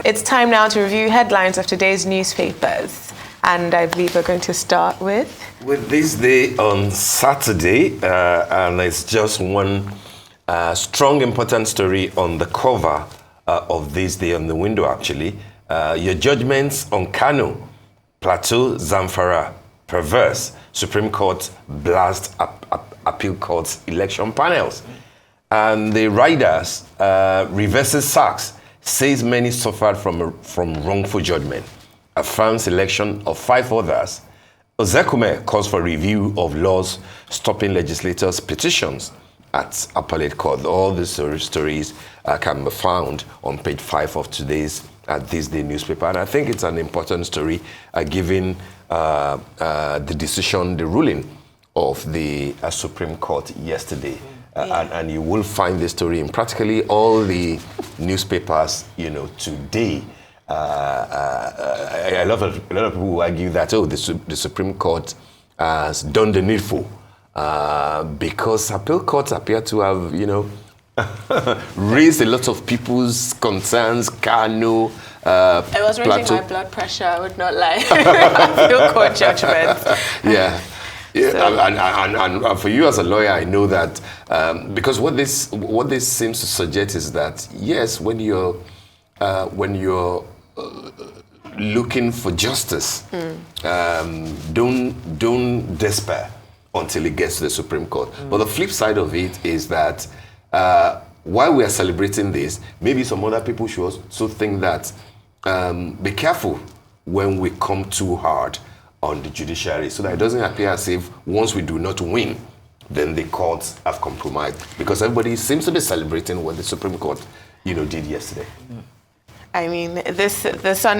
It's time now to review headlines of today's newspapers. And I believe we're going to start with this day on Saturday, and it's just one strong, important story on the cover of this day, on the window actually. Your judgments on Kano, Plateau, Zamfara, Perverse, Supreme Court blast appeal court's election panels. And the riders reverses sacks, says many suffered from wrongful judgment, affirms election of 5 others. Ozekume calls for review of laws stopping legislators' petitions at appellate court. All these stories can be found on page 5 of today's This Day newspaper. And I think it's an important story given the decision, the ruling of the Supreme Court yesterday. And you will find this story in practically all the newspapers, today. A lot of people argue that, the Supreme Court has done the needful because appeal courts appear to have, raised a lot of people's concerns. Kano, I was raising Plateau. my blood pressure, I would not lie. Appeal court judgments. Yeah. Yeah, so. And for you as a lawyer, I know that because what this seems to suggest is that yes, when you're looking for justice, don't despair until it gets to the Supreme Court. But the flip side of it is that while we are celebrating this, maybe some other people should also think that be careful when we come too hard on the judiciary, so that it doesn't appear as if once we do not win, then the courts have compromised. Because everybody seems to be celebrating what the Supreme Court, did yesterday. I mean, the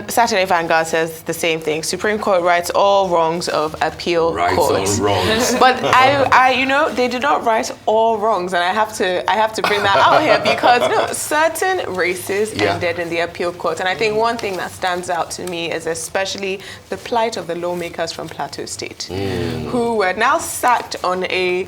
Saturday Vanguard says the same thing. Supreme Court rights all wrongs of appeal courts. All wrongs. But they did not right all wrongs, and I have to bring that out here because certain races ended in the appeal court, and I think one thing that stands out to me is especially the plight of the lawmakers from Plateau State, who were now sacked on a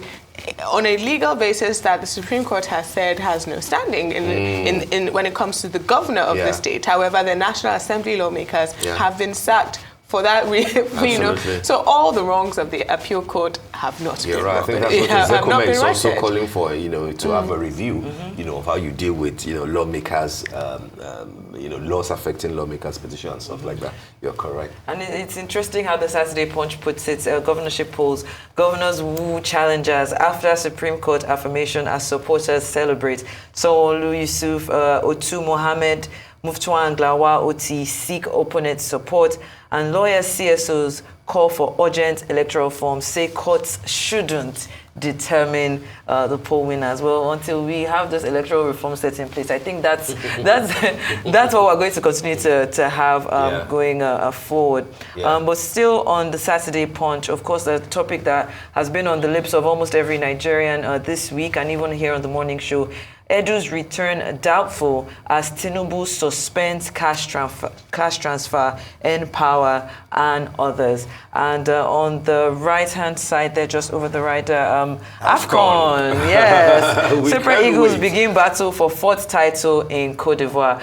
legal basis that the Supreme Court has said has no standing in when it comes to the governor of the state. However, the National Assembly lawmakers have been sacked for that reason. So all the wrongs of the appeal court have not been right. I think that's what Ozekume is also calling for, to have a review, of how you deal with, lawmakers, laws affecting lawmakers' petitions and stuff like that. You're correct. And it's interesting how the Saturday Punch puts it, governorship polls, governors woo challengers after Supreme Court affirmation as supporters celebrate. Sanwo-Olu Yusuf, Otu Mohammed, Muftuan Glawa Oti seek opponent support, and lawyers CSOs call for urgent electoral reform, say courts shouldn't determine the poll winners. Well, until we have this electoral reform set in place, I think that's what we're going to continue to have going forward. But still on the Saturday Punch, of course, the topic that has been on the lips of almost every Nigerian this week, and even here on the morning show, Edu's return doubtful as Tinubu suspends cash transfer, N-Power, and others. And on the right-hand side there, just over the right, AFCON, yes. Super Eagles begin battle for 4th title in Côte d'Ivoire.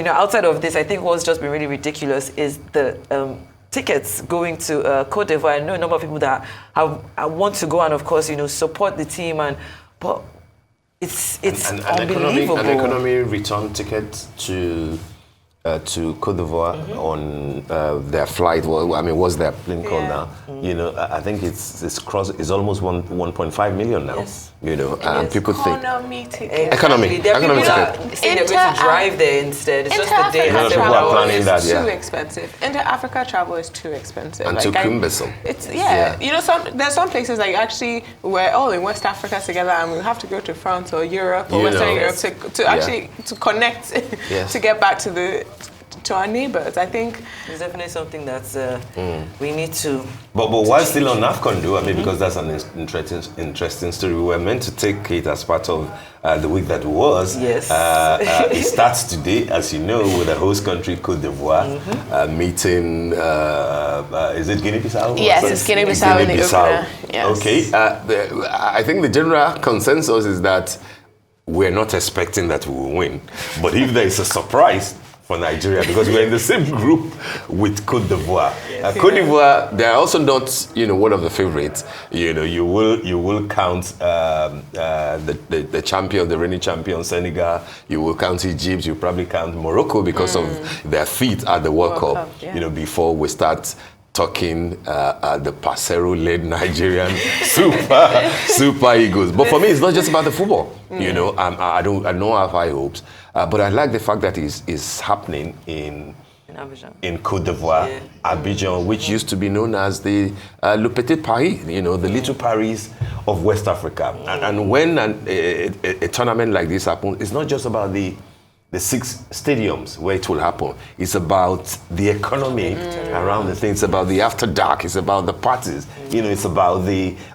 Outside of this, I think what's just been really ridiculous is the tickets going to Côte d'Ivoire. I know a number of people that want to go and, of course, support the team, but it's unbelievable. An economy return ticket to Côte d'Ivoire on their flight. Well, I mean, what's their plane called now? I think it's almost 1.5 million now. Yes. And people think economy ticket. Economy ticket. They're going to drive there instead. It's just the day. A lot of people are planning that. Too expensive. Inter-Africa travel is too expensive. And too cumbersome. There's some places like actually we're all in West Africa together, and we have to go to France or Europe or Western Europe to actually to connect to get back to our neighbors. I think it's definitely something that's we need to. But while still on AFCON, though, I mean, because that's an interesting story. We were meant to take it as part of the week that was. Yes. It starts today, as you know, with the host country Côte d'Ivoire meeting. Is it Guinea-Bissau? Yes, it's Guinea-Bissau in the opener. Yes. Okay. I think the general consensus is that we're not expecting that we will win, but if there is a surprise for Nigeria because we're in the same group with Côte d'Ivoire. Côte d'Ivoire, they are also not, one of the favorites. You will count the champion, the reigning champion, Senegal. You will count Egypt. You probably count Morocco because of their feat at the World Cup. Yeah. Before we start talking the Pasero-led Nigerian super Eagles. But for me, it's not just about the football. I don't have high hopes, but I like the fact that it's happening in Côte d'Ivoire, Abidjan, which used to be known as the Le Petit Paris, the little Paris of West Africa. And when a tournament like this happens, it's not just about the 6 stadiums where it will happen. It's about the economy around the thing. It's about the after dark. It's about the parties. It's about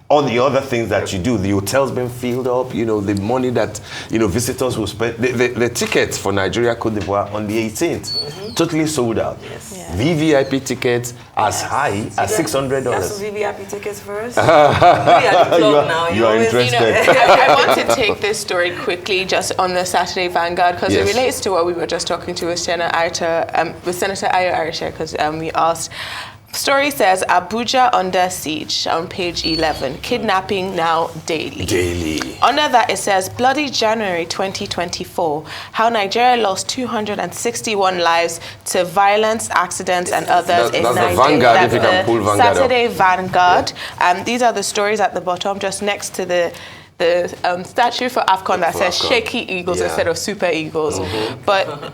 all the other things that you do. The hotels being filled up. The money that visitors will spend. The tickets for Nigeria, Côte d'Ivoire on the 18th, totally sold out. Yes. Yeah. VVIP tickets as high as $600. Got some VVIP tickets for us? You are interested. I want to take this story quickly just on the Saturday Vanguard because it relates to what we were just talking to with Senator Ayo Arisha because we asked. Story says Abuja under siege on page 11. Kidnapping now daily. Under that it says bloody January 2024. How Nigeria lost 261 lives to violence, accidents, and others in that's Nigeria. the Vanguard. If you can pull Vanguard Saturday up. Vanguard. These are the stories at the bottom, just next to the statue for AFCON that says AFCON. Shaky Eagles instead of Super Eagles. But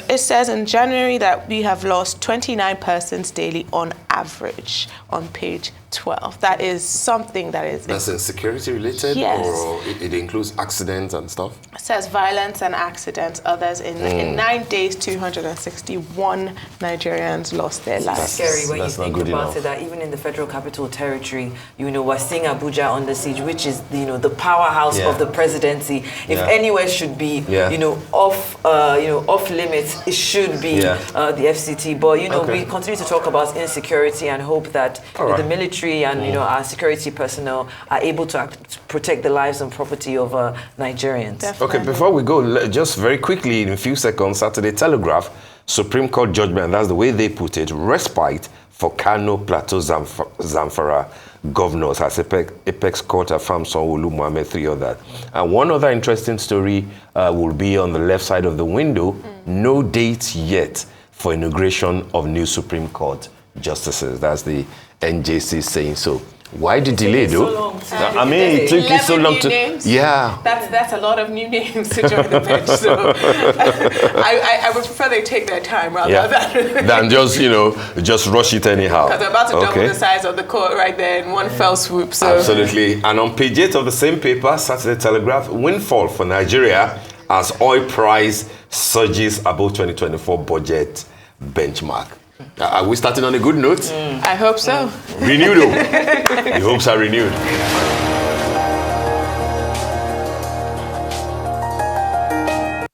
it says in January that we have lost 29 persons daily on average on page 12. That is something that is... That's security related? Yes. Or it includes accidents and stuff? It says violence and accidents. Others in 9 days, 261 Nigerians lost their lives. It's scary when you That's not think good about enough. it, that even in the Federal Capital Territory, we're seeing Abuja under siege, which is, the powerhouse of the presidency. If anywhere should be, off limits, it should be the FCT. But, we continue to talk about insecurity and hope that the military and our security personnel are able to protect the lives and property of Nigerians. Definitely. Okay, before we go, just very quickly, in a few seconds, Saturday Telegraph, Supreme Court judgment, that's the way they put it, respite for Kano, Plateau, Zamfara governors as Apex Court affirms Sanwo-Olu, Mohammed, 3 others. And one other interesting story will be on the left side of the window, no date yet for inauguration of new Supreme Court justices. That's the NJC saying so. Why the delay though? It took you so long to... Names? Yeah. That's a lot of new names to join the bench. So I would prefer they take their time rather than just rush it anyhow. Because they're about to double the size of the court right there in one fell swoop. So. Absolutely. And on page 8 of the same paper, Saturday Telegraph, windfall for Nigeria as oil price surges above 2024 budget benchmark. Are we starting on a good note? I hope so. Renewed though. The hopes are renewed.